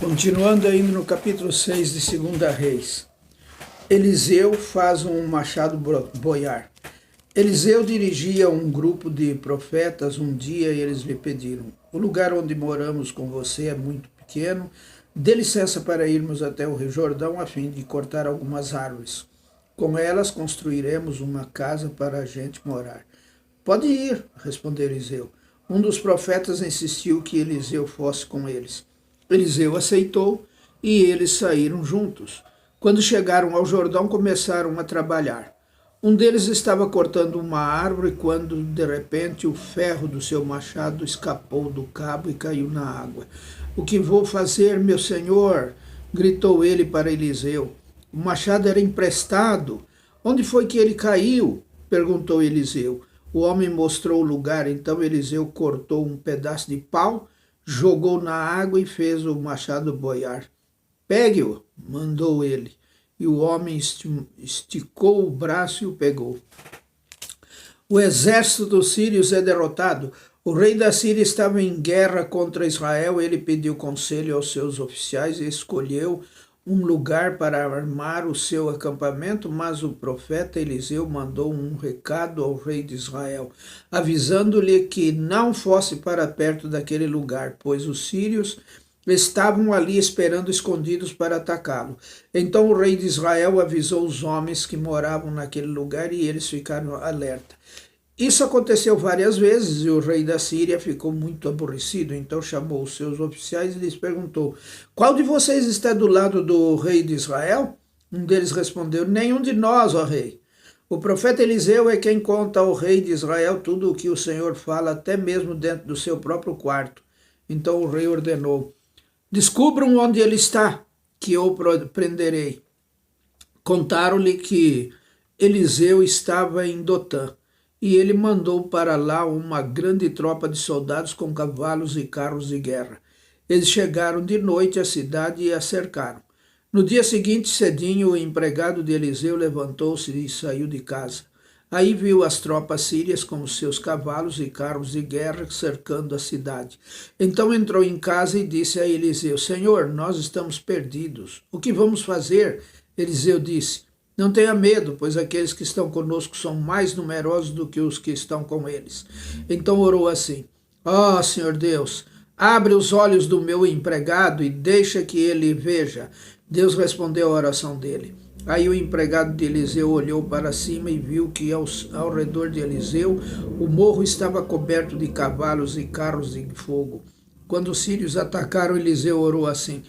Continuando ainda no capítulo 6 de 2 Reis. Eliseu faz um machado boiar. Eliseu dirigia um grupo de profetas um dia e eles lhe pediram: o lugar onde moramos com você é muito pequeno, dê licença para irmos até o Rio Jordão a fim de cortar algumas árvores. Com elas construiremos uma casa para a gente morar. Pode ir, respondeu Eliseu. Um dos profetas insistiu que Eliseu fosse com eles. Eliseu aceitou e eles saíram juntos. Quando chegaram ao Jordão, começaram a trabalhar. Um deles estava cortando uma árvore quando, de repente, o ferro do seu machado escapou do cabo e caiu na água. O que vou fazer, meu senhor? Gritou ele para Eliseu. O machado era emprestado. Onde foi que ele caiu? Perguntou Eliseu. O homem mostrou o lugar, então Eliseu cortou um pedaço de pau, jogou na água e fez o machado boiar. Pegue-o, mandou ele. E o homem esticou o braço e o pegou. O exército dos sírios é derrotado. O rei da Síria estava em guerra contra Israel. Ele pediu conselho aos seus oficiais e escolheu um lugar para armar o seu acampamento, mas o profeta Eliseu mandou um recado ao rei de Israel, avisando-lhe que não fosse para perto daquele lugar, pois os sírios estavam ali esperando escondidos para atacá-lo. Então o rei de Israel avisou os homens que moravam naquele lugar e eles ficaram alerta. Isso aconteceu várias vezes e o rei da Síria ficou muito aborrecido. Então chamou os seus oficiais e lhes perguntou: qual de vocês está do lado do rei de Israel? Um deles respondeu: nenhum de nós, ó rei. O profeta Eliseu é quem conta ao rei de Israel tudo o que o Senhor fala, até mesmo dentro do seu próprio quarto. Então o rei ordenou: descubram onde ele está, que eu o prenderei. Contaram-lhe que Eliseu estava em Dotã. E ele mandou para lá uma grande tropa de soldados com cavalos e carros de guerra. Eles chegaram de noite à cidade e a cercaram. No dia seguinte, cedinho, o empregado de Eliseu levantou-se e saiu de casa. Aí viu as tropas sírias com os seus cavalos e carros de guerra cercando a cidade. Então entrou em casa e disse a Eliseu: Senhor, nós estamos perdidos. O que vamos fazer? Eliseu disse: não tenha medo, pois aqueles que estão conosco são mais numerosos do que os que estão com eles. Então orou assim: ó Senhor Deus, abre os olhos do meu empregado e deixa que ele veja. Deus respondeu a oração dele. Aí o empregado de Eliseu olhou para cima e viu que ao redor de Eliseu o morro estava coberto de cavalos e carros de fogo. Quando os sírios atacaram, Eliseu orou assim: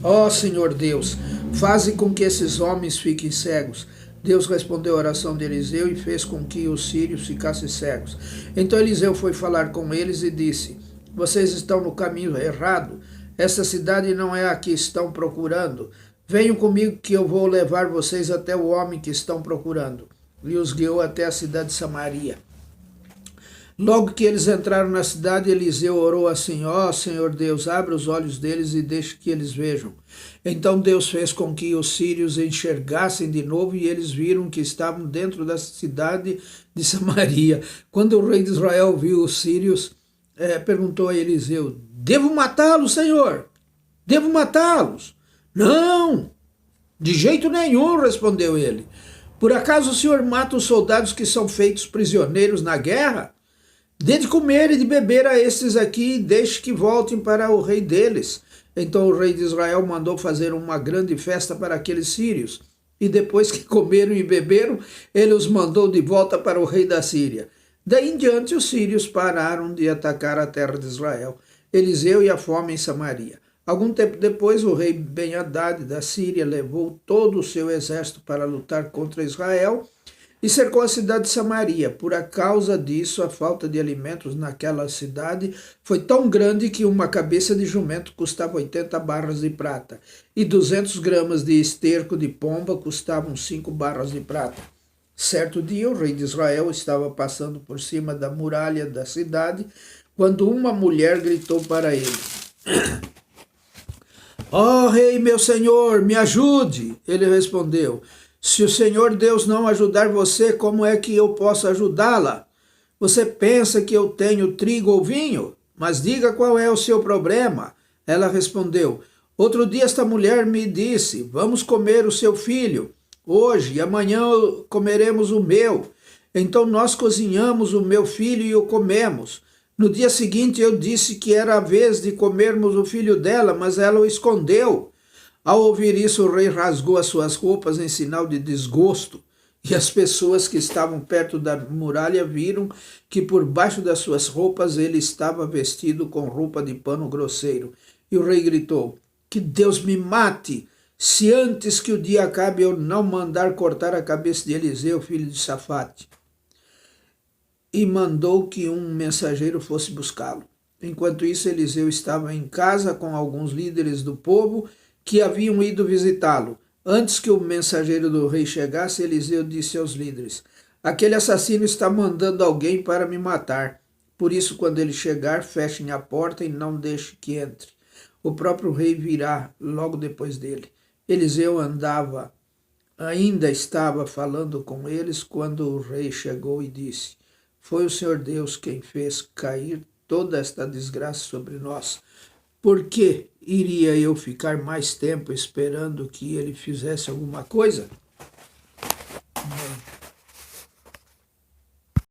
ó Senhor Deus, faze com que esses homens fiquem cegos. Deus respondeu a oração de Eliseu e fez com que os sírios ficassem cegos. Então Eliseu foi falar com eles e disse: vocês estão no caminho errado. Essa cidade não é a que estão procurando. Venham comigo que eu vou levar vocês até o homem que estão procurando. E os guiou até a cidade de Samaria. Logo que eles entraram na cidade, Eliseu orou assim: ó Senhor Deus, abre os olhos deles e deixe que eles vejam. Então Deus fez com que os sírios enxergassem de novo e eles viram que estavam dentro da cidade de Samaria. Quando o rei de Israel viu os sírios, perguntou a Eliseu: devo matá-los, Senhor? Devo matá-los? Não, de jeito nenhum, respondeu ele. Por acaso o Senhor mata os soldados que são feitos prisioneiros na guerra? Dê de comer e de beber a estes aqui e deixe que voltem para o rei deles. Então o rei de Israel mandou fazer uma grande festa para aqueles sírios. E depois que comeram e beberam, ele os mandou de volta para o rei da Síria. Daí em diante os sírios pararam de atacar a terra de Israel, Eliseu e a fome em Samaria. Algum tempo depois, o rei Ben-Hadad da Síria levou todo o seu exército para lutar contra Israel e cercou a cidade de Samaria. Por causa disso, a falta de alimentos naquela cidade foi tão grande que uma cabeça de jumento custava 80 barras de prata e 200 gramas de esterco de pomba custavam 5 barras de prata. Certo dia, o rei de Israel estava passando por cima da muralha da cidade quando uma mulher gritou para ele: ó rei, meu senhor, me ajude. Ele respondeu: se o Senhor Deus não ajudar você, como é que eu posso ajudá-la? Você pensa que eu tenho trigo ou vinho? Mas diga qual é o seu problema. Ela respondeu: outro dia esta mulher me disse, vamos comer o seu filho. Hoje e amanhã comeremos o meu. Então nós cozinhamos o meu filho e o comemos. No dia seguinte eu disse que era a vez de comermos o filho dela, mas ela o escondeu. Ao ouvir isso, o rei rasgou as suas roupas em sinal de desgosto. E as pessoas que estavam perto da muralha viram que por baixo das suas roupas ele estava vestido com roupa de pano grosseiro. E o rei gritou: que Deus me mate, se antes que o dia acabe eu não mandar cortar a cabeça de Eliseu, filho de Safate. E mandou que um mensageiro fosse buscá-lo. Enquanto isso, Eliseu estava em casa com alguns líderes do povo que haviam ido visitá-lo. Antes que o mensageiro do rei chegasse, Eliseu disse aos líderes: aquele assassino está mandando alguém para me matar. Por isso, quando ele chegar, fechem a porta e não deixe que entre. O próprio rei virá logo depois dele. Eliseu ainda estava falando com eles quando o rei chegou e disse: foi o Senhor Deus quem fez cair toda esta desgraça sobre nós. Por que iria eu ficar mais tempo esperando que ele fizesse alguma coisa?